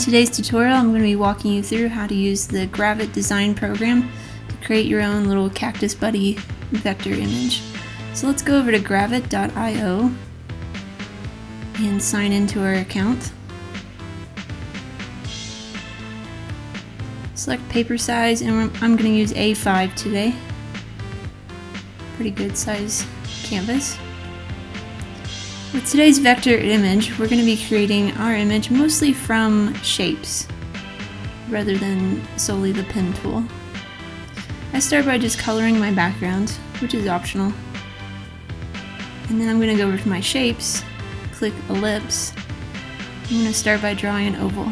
today's tutorial, I'm going to be walking you through how to use the Gravit design program to create your own little cactus buddy vector image. So let's go over to gravit.io and sign into our account. Select paper size, and I'm going to use A5 today. Pretty good size canvas. With today's vector image, we're going to be creating our image mostly from shapes rather than solely the pen tool. I start by just coloring my background, which is optional. And then I'm going to go over to my shapes, click ellipse. I'm going to start by drawing an oval.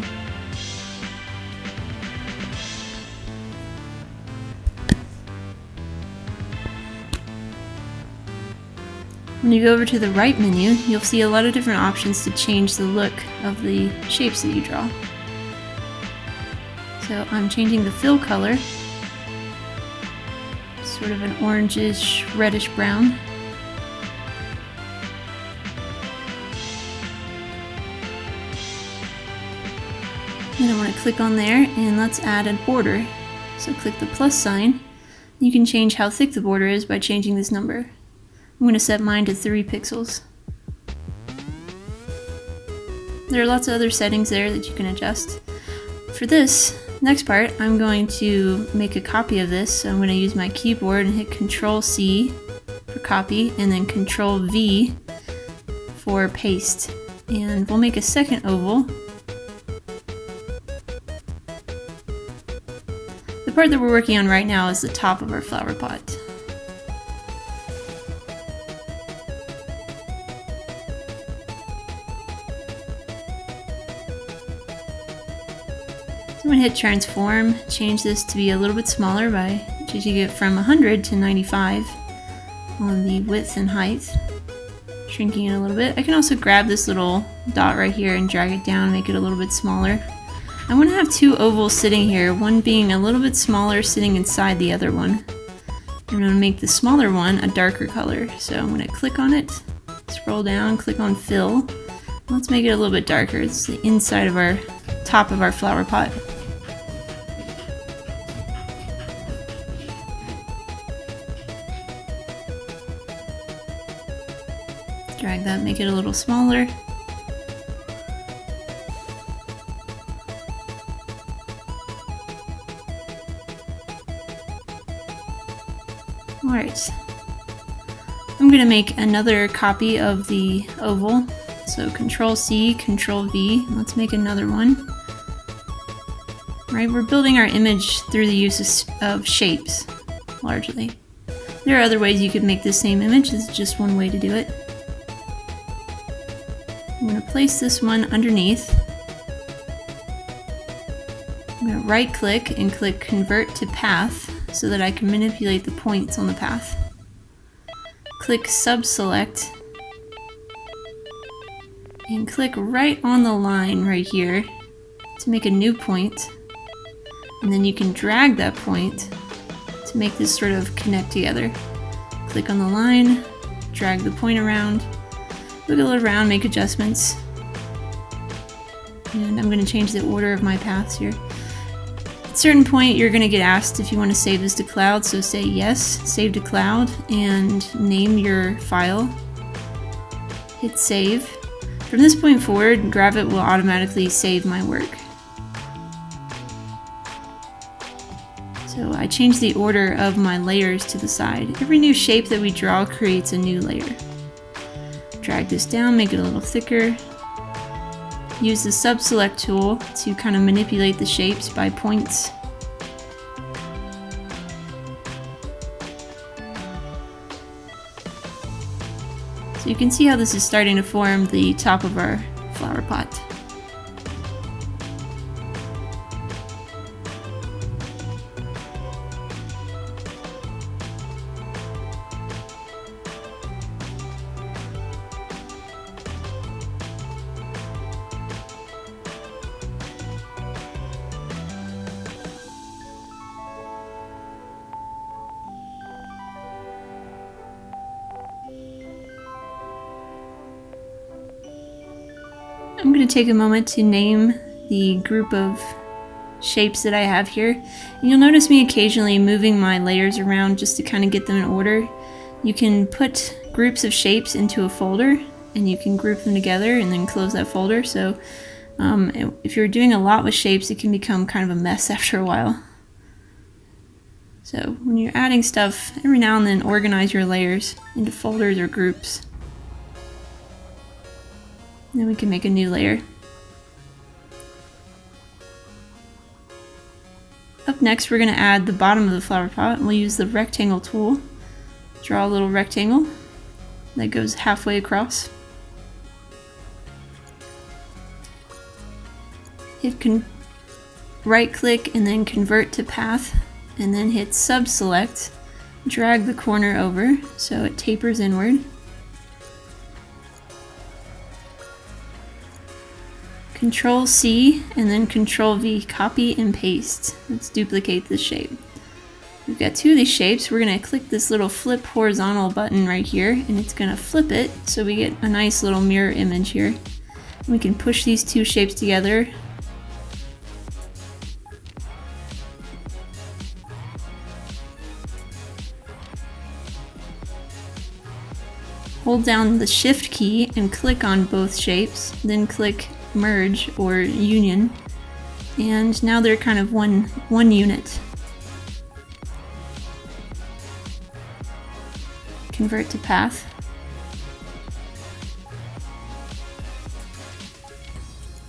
When you go over to the right menu, you'll see a lot of different options to change the look of the shapes that you draw. So I'm changing the fill color, sort of an orangish, reddish brown. Then I want to click on there and let's add a border. So click the plus sign. You can change how thick the border is by changing this number. I'm going to set mine to 3 pixels. There are lots of other settings there that you can adjust. For this next part, I'm going to make a copy of this. So I'm going to use my keyboard and hit Control C for copy and then Control V for paste. And we'll make a second oval. The part that we're working on right now is the top of our flower pot. So I'm going to hit transform, change this to be a little bit smaller by changing it from 100 to 95 on the width and height, shrinking it a little bit. I can also grab this little dot right here and drag it down, make it a little bit smaller. I want to have 2 ovals sitting here, one being a little bit smaller sitting inside the other one. I'm going to make the smaller one a darker color. So I'm going to click on it, scroll down, click on fill. Let's make it a little bit darker. It's the inside of our top of our flower pot. Drag that, make it a little smaller. Alright, I'm going to make another copy of the oval. So Control C, Control V, let's make another one. Right, we're building our image through the use of shapes, largely. There are other ways you could make the same image, this is just one way to do it. I'm going to place this one underneath. I'm going to right click and click Convert to Path so that I can manipulate the points on the path. Click Subselect and click right on the line right here to make a new point. And then you can drag that point to make this sort of connect together. Click on the line, drag the point around, wiggle it around, make adjustments. And I'm going to change the order of my paths here. At a certain point, you're going to get asked if you want to save this to cloud, so say yes, save to cloud, and name your file. Hit save. From this point forward, Gravit will automatically save my work. So I changed the order of my layers to the side. Every new shape that we draw creates a new layer. Drag this down, make it a little thicker. Use the Subselect tool to kind of manipulate the shapes by points. So you can see how this is starting to form the top of our flower pot. I'm going to take a moment to name the group of shapes that I have here. And you'll notice me occasionally moving my layers around just to kind of get them in order. You can put groups of shapes into a folder and you can group them together and then close that folder. So if you're doing a lot with shapes, it can become kind of a mess after a while. So when you're adding stuff, every now and then organize your layers into folders or groups. Then we can make a new layer. Up next, we're going to add the bottom of the flower pot. We'll use the rectangle tool. Draw a little rectangle that goes halfway across. Right click and then convert to path, and then hit sub select. Drag the corner over so it tapers inward. Control C and then Control V, copy and paste. Let's duplicate this shape. We've got two of these shapes. We're going to click this little flip horizontal button right here, and it's going to flip it so we get a nice little mirror image here. We can push these two shapes together. Hold down the Shift key and click on both shapes, then click merge or union, and now they're kind of one unit. Convert to path.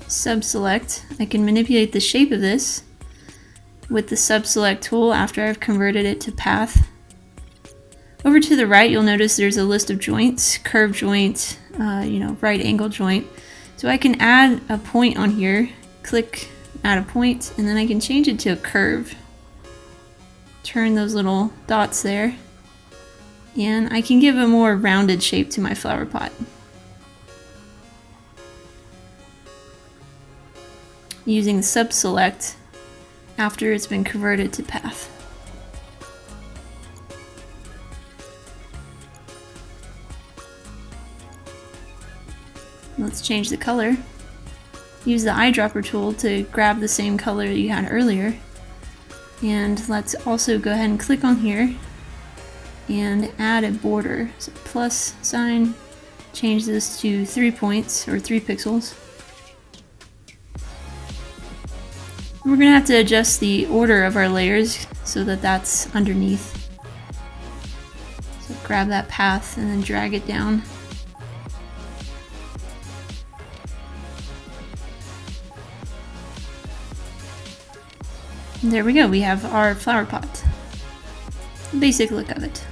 Sub-select. I can manipulate the shape of this with the sub-select tool after I've converted it to path. Over to the right, you'll notice there's a list of joints, curve joint, right angle joint. So I can add a point on here, click add a point, and then I can change it to a curve. Turn those little dots there, and I can give a more rounded shape to my flower pot. Using sub-select after it's been converted to path. Let's change the color. Use the eyedropper tool to grab the same color that you had earlier. And let's also go ahead and click on here and add a border. So plus sign, change this to 3 points or 3 pixels. We're going to have to adjust the order of our layers so that that's underneath. So grab that path and then drag it down. There we go, we have our flower pot. Basic look of it.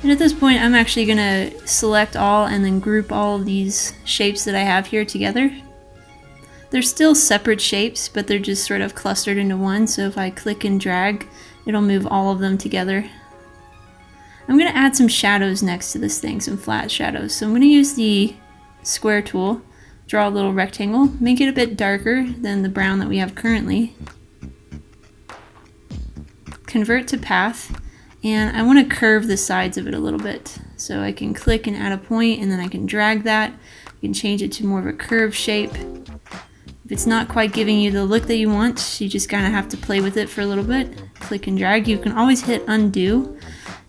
And at this point, I'm actually going to select all and then group all of these shapes that I have here together. They're still separate shapes, but they're just sort of clustered into one, so if I click and drag, it'll move all of them together. I'm going to add some shadows next to this thing, some flat shadows. So I'm going to use the square tool, draw a little rectangle, make it a bit darker than the brown that we have currently. Convert to path, and I want to curve the sides of it a little bit. So I can click and add a point, and then I can drag that. You can change it to more of a curved shape. If it's not quite giving you the look that you want, you just kind of have to play with it for a little bit. Click and drag. You can always hit undo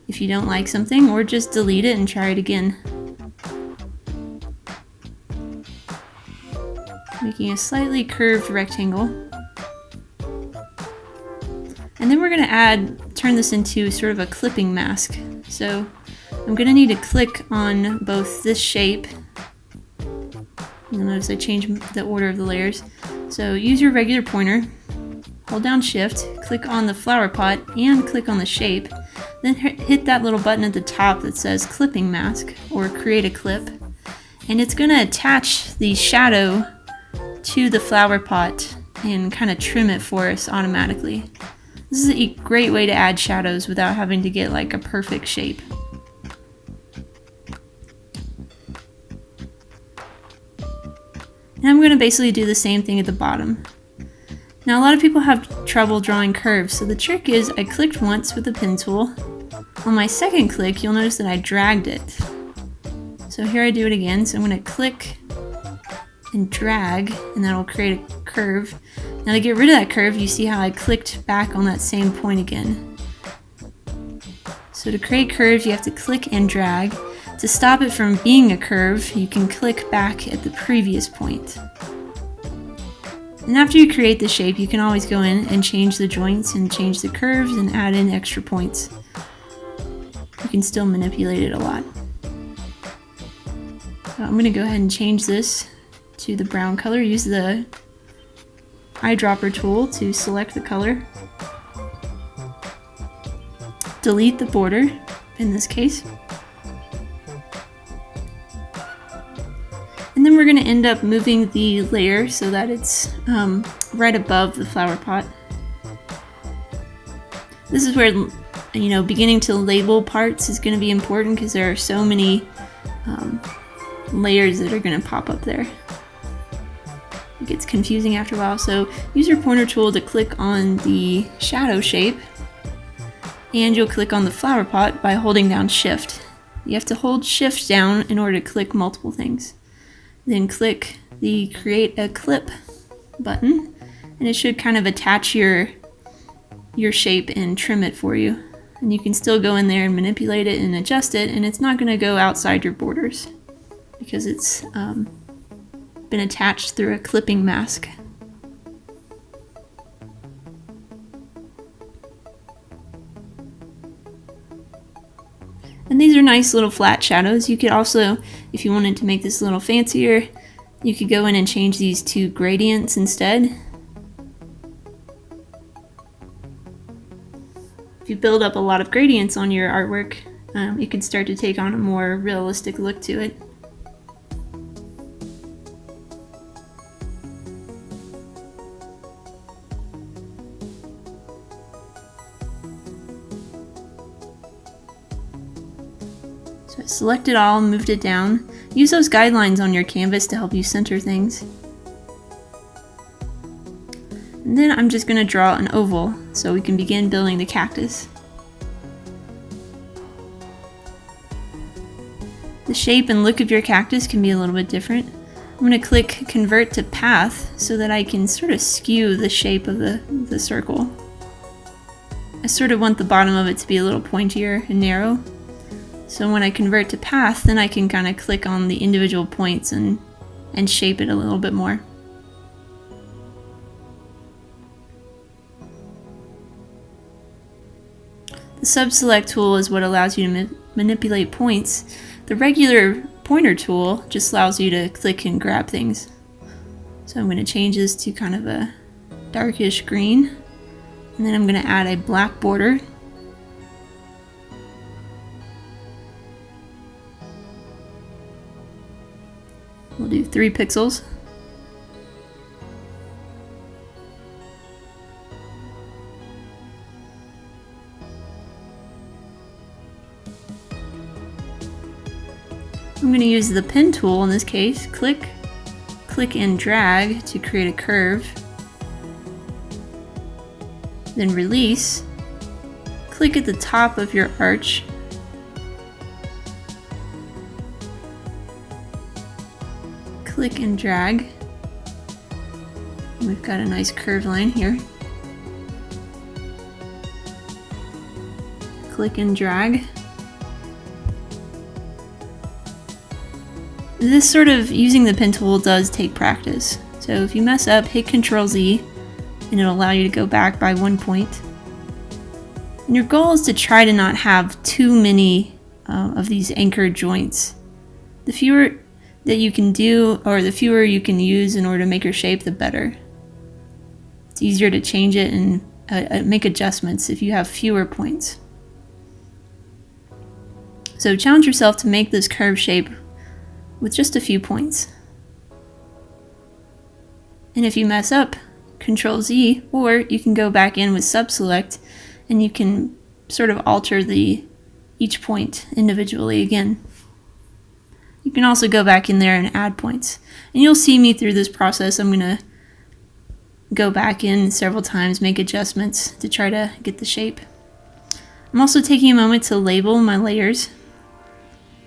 if you don't like something, or just delete it and try it again. Making a slightly curved rectangle. And then we're going to turn this into sort of a clipping mask. So I'm going to need to click on both this shape. You'll notice I changed the order of the layers. So use your regular pointer, hold down Shift, click on the flower pot and click on the shape. Then hit that little button at the top that says clipping mask or create a clip, and it's going to attach the shadow to the flower pot and kind of trim it for us automatically. This is a great way to add shadows without having to get like a perfect shape. And I'm going to basically do the same thing at the bottom. Now a lot of people have trouble drawing curves, so the trick is I clicked once with the pen tool. On my second click, you'll notice that I dragged it. So here I do it again, so I'm going to click and drag, and that'll create a curve. Now to get rid of that curve, you see how I clicked back on that same point again. So to create curves, you have to click and drag. To stop it from being a curve, you can click back at the previous point. And after you create the shape, you can always go in and change the joints and change the curves and add in extra points. You can still manipulate it a lot. So I'm going to go ahead and change this to the brown color. Use the eyedropper tool to select the color. Delete the border in this case. And then we're going to end up moving the layer so that it's right above the flower pot. This is where, beginning to label parts is going to be important because there are so many layers that are going to pop up there. It gets confusing after a while, so use your pointer tool to click on the shadow shape, and you'll click on the flower pot by holding down Shift. You have to hold Shift down in order to click multiple things. Then click the Create a Clip button, and it should kind of attach your shape and trim it for you. And you can still go in there and manipulate it and adjust it, and it's not going to go outside your borders because it's been attached through a clipping mask. And these are nice little flat shadows. You could also, if you wanted to make this a little fancier, you could go in and change these to gradients instead. If you build up a lot of gradients on your artwork, it could start to take on a more realistic look to it. So I selected all, moved it down. Use those guidelines on your canvas to help you center things. And then I'm just going to draw an oval so we can begin building the cactus. The shape and look of your cactus can be a little bit different. I'm going to click Convert to Path so that I can sort of skew the shape of the circle. I sort of want the bottom of it to be a little pointier and narrow. So when I convert to path, then I can kind of click on the individual points and shape it a little bit more. The sub-select tool is what allows you to manipulate points. The regular pointer tool just allows you to click and grab things. So I'm going to change this to kind of a darkish green, and then I'm going to add a black border. We'll do 3 pixels. I'm going to use the pen tool in this case. Click and drag to create a curve. Then release. Click at the top of your arch. Click and drag. We've got a nice curved line here. Click and drag. This sort of using the pen tool does take practice. So if you mess up, hit Ctrl Z and it'll allow you to go back by 1 point. And your goal is to try to not have too many of these anchor joints. The fewer that you can do, or the fewer you can use in order to make your shape, the better. It's easier to change it and make adjustments if you have fewer points. So challenge yourself to make this curved shape with just a few points. And if you mess up, Ctrl Z, or you can go back in with sub-select and you can sort of alter each point individually again. You can also go back in there and add points. And you'll see me through this process. I'm going to go back in several times, make adjustments to try to get the shape. I'm also taking a moment to label my layers.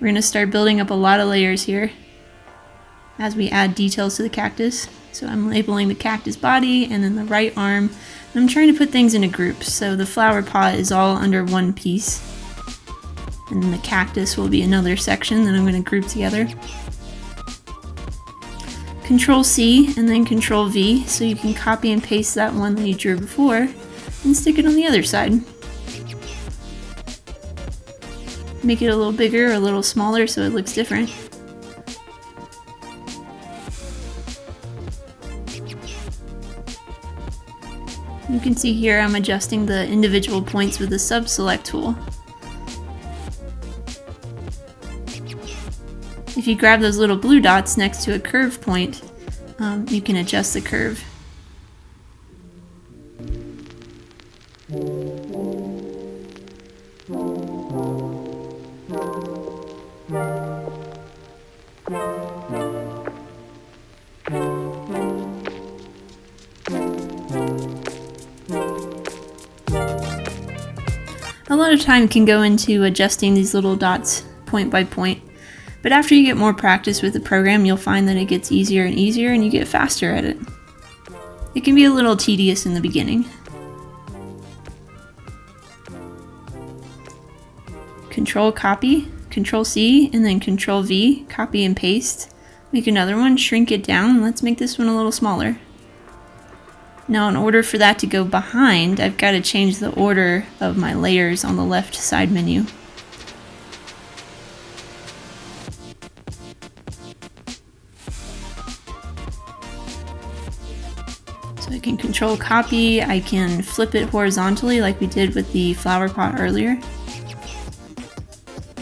We're going to start building up a lot of layers here as we add details to the cactus. So I'm labeling the cactus body and then the right arm. And I'm trying to put things into groups. So the flower pot is all under one piece. And then the cactus will be another section that I'm going to group together. Control C and then Control V, so you can copy and paste that one that you drew before and stick it on the other side. Make it a little bigger or a little smaller so it looks different. You can see here I'm adjusting the individual points with the sub-select tool. If you grab those little blue dots next to a curve point, you can adjust the curve. A lot of time can go into adjusting these little dots point by point. But after you get more practice with the program, you'll find that it gets easier and easier and you get faster at it. It can be a little tedious in the beginning. Control copy, Control C, and then Control V, copy and paste. Make another one, shrink it down, let's make this one a little smaller. Now in order for that to go behind, I've got to change the order of my layers on the left side menu. So I can Control copy, I can flip it horizontally like we did with the flower pot earlier.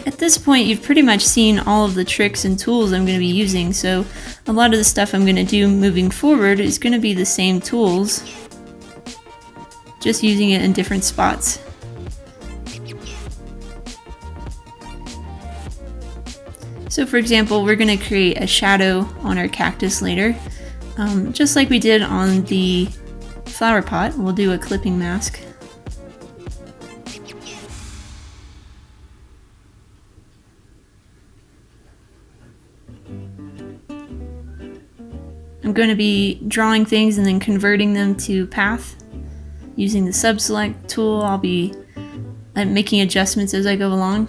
At this point you've pretty much seen all of the tricks and tools I'm going to be using, so a lot of the stuff I'm going to do moving forward is going to be the same tools, just using it in different spots. So for example, we're going to create a shadow on our cactus later. Just like we did on the flower pot, we'll do a clipping mask. I'm going to be drawing things and then converting them to path. Using the sub-select tool, I'll be making adjustments as I go along.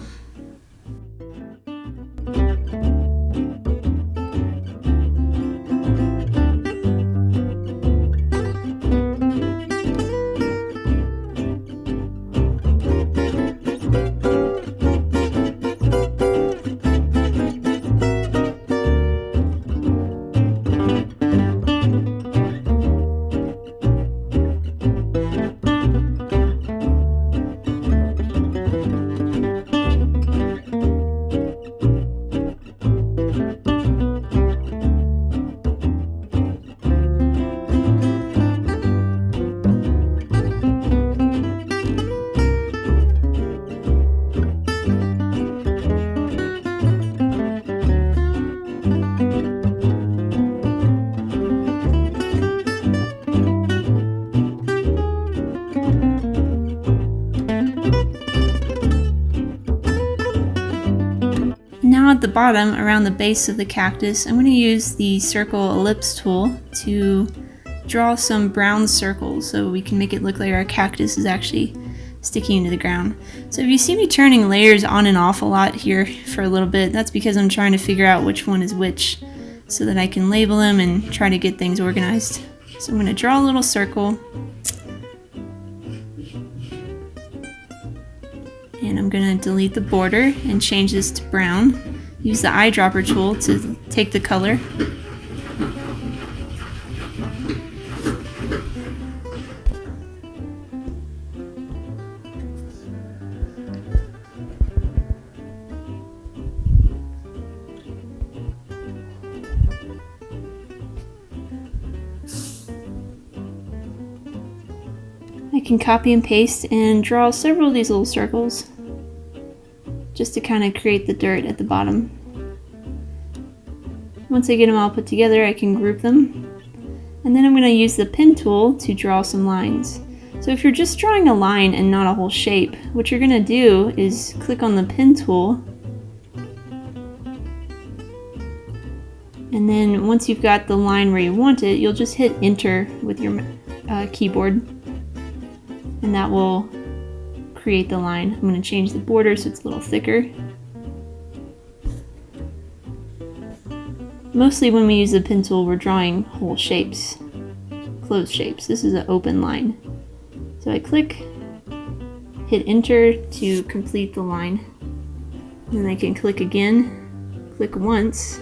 Now at the bottom, around the base of the cactus, I'm going to use the circle ellipse tool to draw some brown circles so we can make it look like our cactus is actually sticking into the ground. So if you see me turning layers on and off a lot here for a little bit, that's because I'm trying to figure out which one is which so that I can label them and try to get things organized. So I'm going to draw a little circle. And I'm going to delete the border and change this to brown. Use the eyedropper tool to take the color. I can copy and paste and draw several of these little circles just to kind of create the dirt at the bottom. Once I get them all put together, I can group them And then I'm going to use the pen tool to draw some lines. So if you're just drawing a line and not a whole shape, what you're going to do is click on the pen tool. And then once you've got the line where you want it, you'll just hit enter with your keyboard. And that will create the line. I'm going to change the border so it's a little thicker. Mostly when we use the pen tool, we're drawing whole shapes, closed shapes. This is an open line. So I click, hit enter to complete the line. And then I can click again, click once.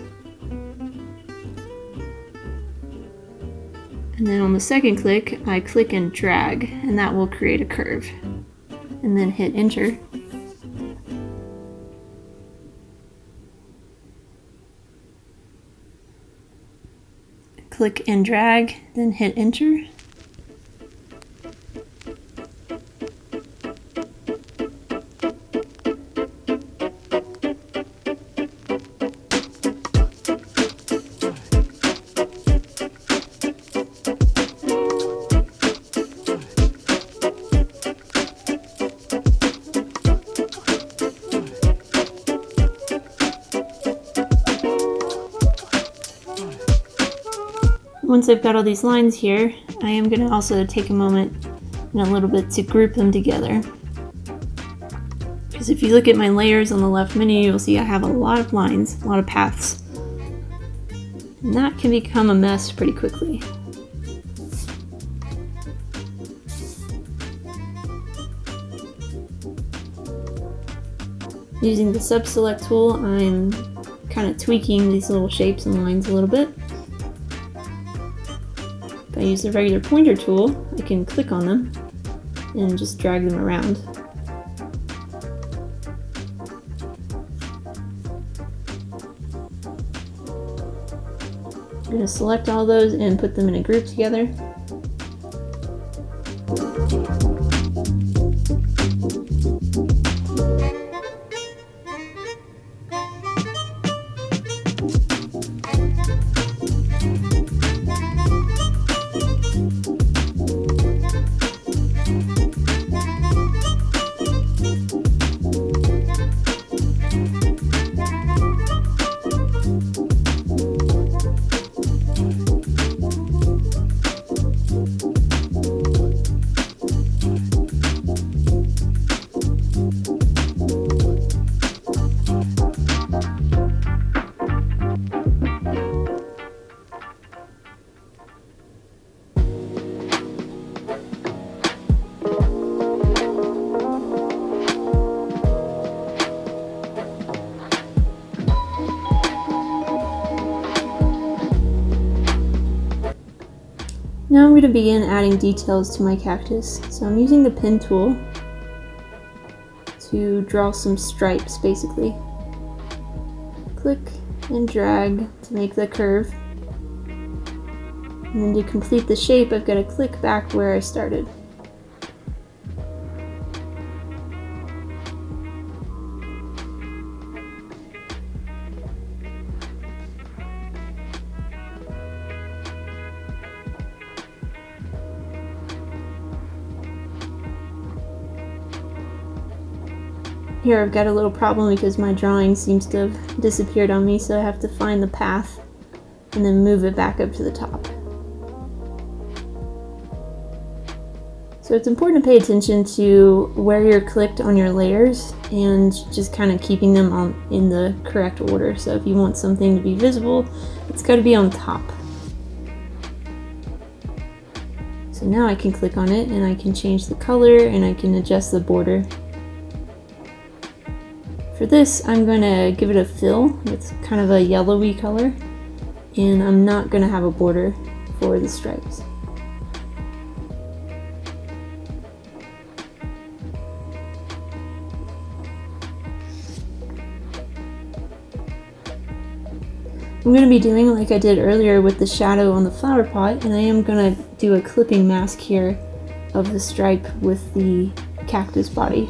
And then on the second click, I click and drag, and that will create a curve. And then hit enter. Click and drag, then hit enter. Once I've got all these lines here, I am going to also take a moment and a little bit to group them together. Because if you look at my layers on the left menu, you'll see I have a lot of lines, a lot of paths. And that can become a mess pretty quickly. Using the sub-select tool, I'm kind of tweaking these little shapes and lines a little bit. If I use the regular pointer tool, I can click on them and just drag them around. I'm going to select all those and put them in a group together. Now I'm going to begin adding details to my cactus. So I'm using the pen tool to draw some stripes, basically. Click and drag to make the curve. And then to complete the shape, I've got to click back where I started. Here I've got a little problem because my drawing seems to have disappeared on me, so I have to find the path and then move it back up to the top. So it's important to pay attention to where you're clicked on your layers and just kind of keeping them in the correct order. So if you want something to be visible, it's got to be on top. So now I can click on it and I can change the color and I can adjust the border. For this, I'm going to give it a fill with kind of a yellowy color, and I'm not going to have a border for the stripes. I'm going to be doing like I did earlier with the shadow on the flower pot, and I am going to do a clipping mask here of the stripe with the cactus body.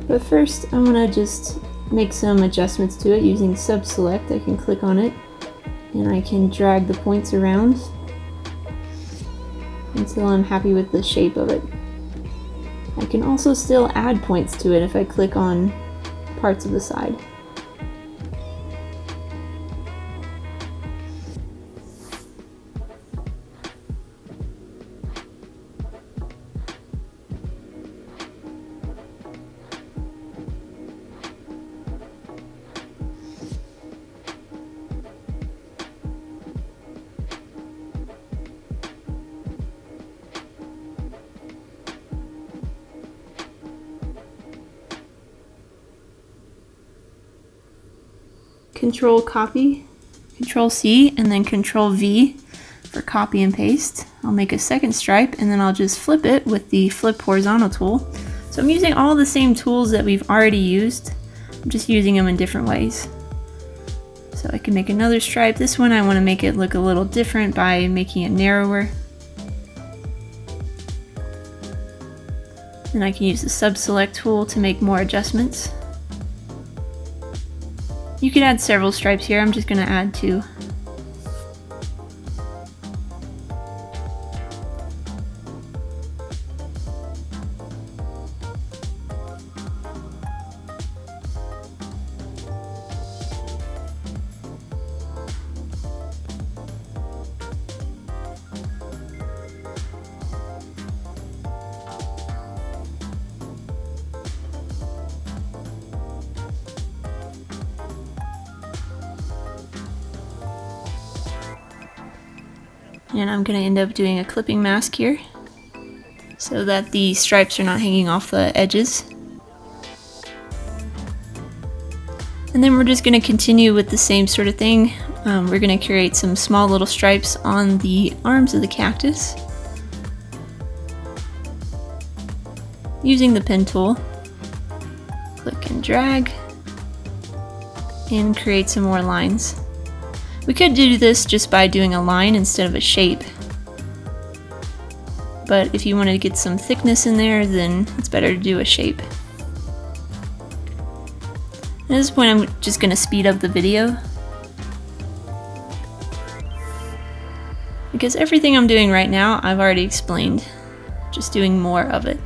But first, I'm going to just make some adjustments to it using sub-select. I can click on it and I can drag the points around until I'm happy with the shape of it. I can also still add points to it if I click on parts of the side. Control copy, Control C, and then Control V for copy and paste. I'll make a second stripe and then I'll just flip it with the flip horizontal tool. So I'm using all the same tools that we've already used. I'm just using them in different ways. So I can make another stripe. This one I want to make it look a little different by making it narrower. Then I can use the sub-select tool to make more adjustments. You can add several stripes here, I'm just going to add 2. And I'm going to end up doing a clipping mask here so that the stripes are not hanging off the edges. And then we're just going to continue with the same sort of thing. We're going to create some small little stripes on the arms of the cactus using the pen tool. Click and drag and create some more lines. We could do this just by doing a line instead of a shape. But if you want to get some thickness in there, then it's better to do a shape. At this point, I'm just going to speed up the video, because everything I'm doing right now, I've already explained. Just doing more of it.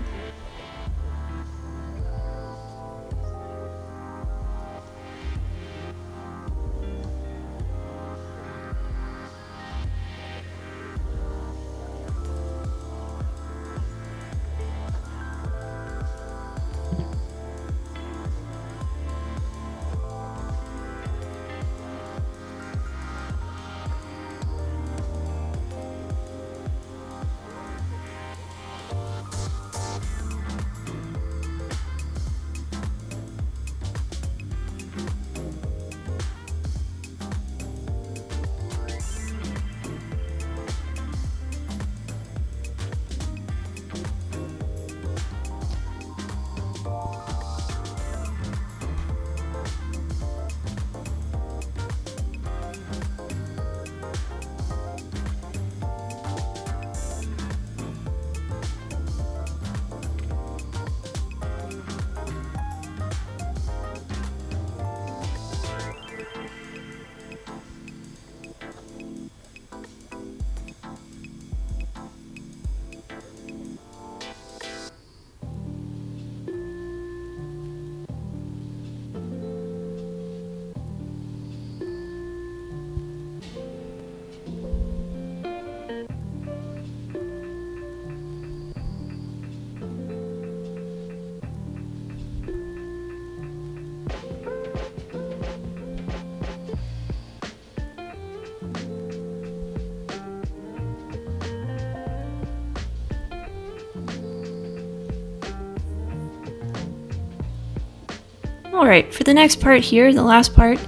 Alright, for the next part here, the last part,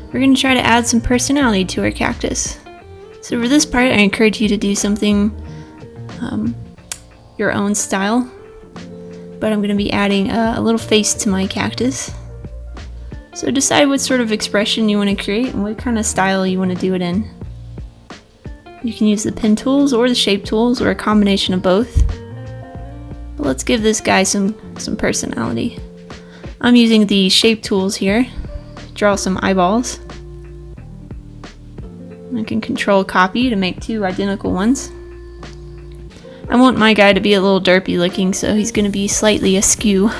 we're going to try to add some personality to our cactus. So for this part, I encourage you to do something your own style, but I'm going to be adding a little face to my cactus. So decide what sort of expression you want to create and what kind of style you want to do it in. You can use the pen tools or the shape tools or a combination of both. But let's give this guy some personality. I'm using the shape tools here to draw some eyeballs. I'm I can control copy to make 2 identical ones. I want my guy to be a little derpy looking, so he's going to be slightly askew.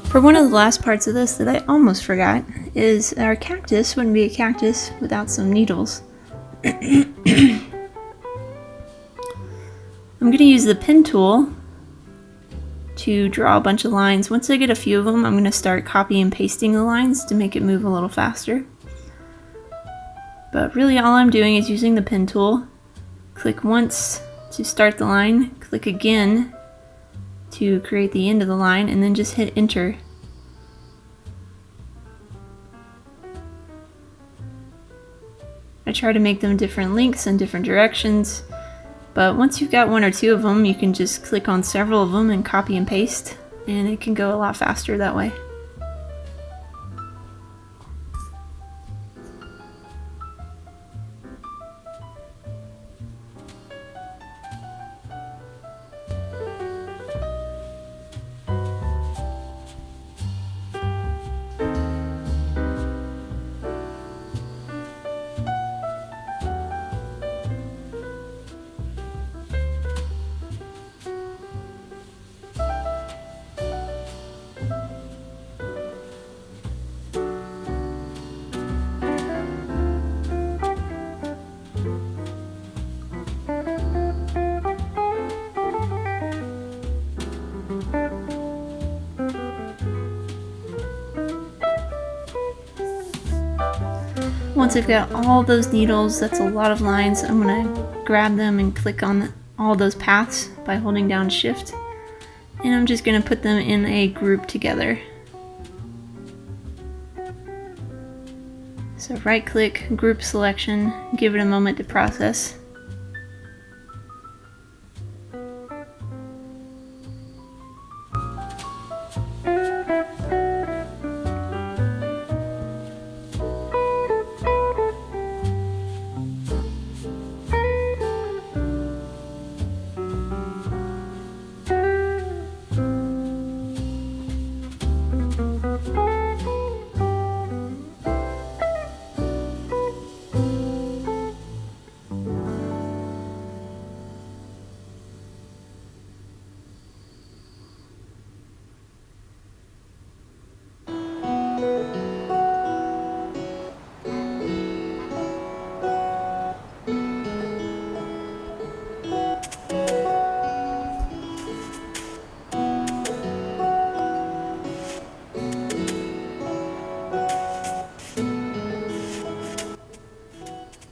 For one of the last parts of this that I almost forgot is our cactus wouldn't be a cactus without some needles. I'm going to use the pen tool to draw a bunch of lines. Once I get a few of them, I'm going to start copy and pasting the lines to make it move a little faster. But really all I'm doing is using the pen tool. Click once to start the line, click again to create the end of the line, and then just hit enter. I try to make them different lengths and different directions, but once you've got 1 or 2 of them, you can just click on several of them and copy and paste, and it can go a lot faster that way. Once I've got all those needles, that's a lot of lines, I'm going to grab them and click on all those paths by holding down Shift. And I'm just going to put them in a group together. So right click, group selection, give it a moment to process.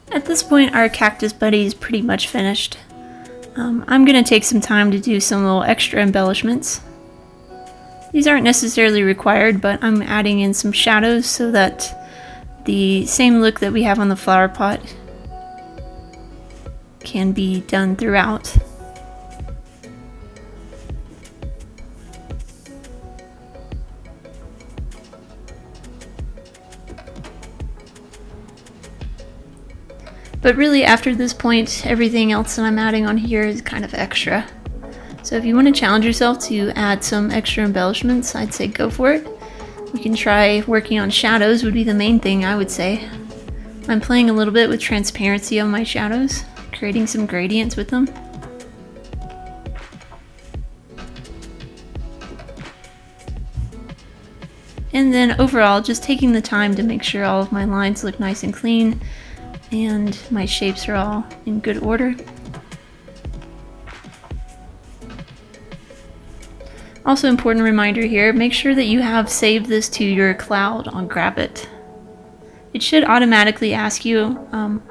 At this point, our cactus buddy is pretty much finished. I'm going to take some time to do some little extra embellishments. These aren't necessarily required, but I'm adding in some shadows so that the same look that we have on the flower pot can be done throughout. But really, after this point, everything else that I'm adding on here is kind of extra. So if you want to challenge yourself to add some extra embellishments, I'd say go for it. You can try working on shadows, would be the main thing I would say. I'm playing a little bit with transparency on my shadows, creating some gradients with them. And then overall, just taking the time to make sure all of my lines look nice and clean and my shapes are all in good order. Also, important reminder here, make sure that you have saved this to your cloud on Gravit. It should automatically ask you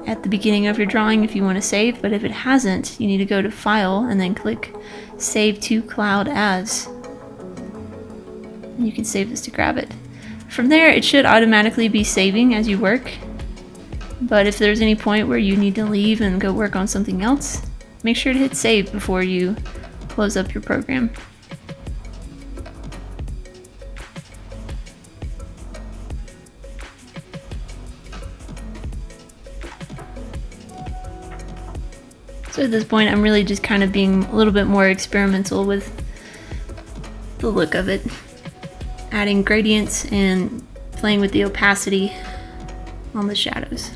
at the beginning of your drawing if you want to save, but if it hasn't, you need to go to File and then click Save to Cloud As. And you can save this to Gravit. From there, it should automatically be saving as you work. But if there's any point where you need to leave and go work on something else, make sure to hit save before you close up your program. So at this point, I'm really just kind of being a little bit more experimental with the look of it. Adding gradients and playing with the opacity on the shadows.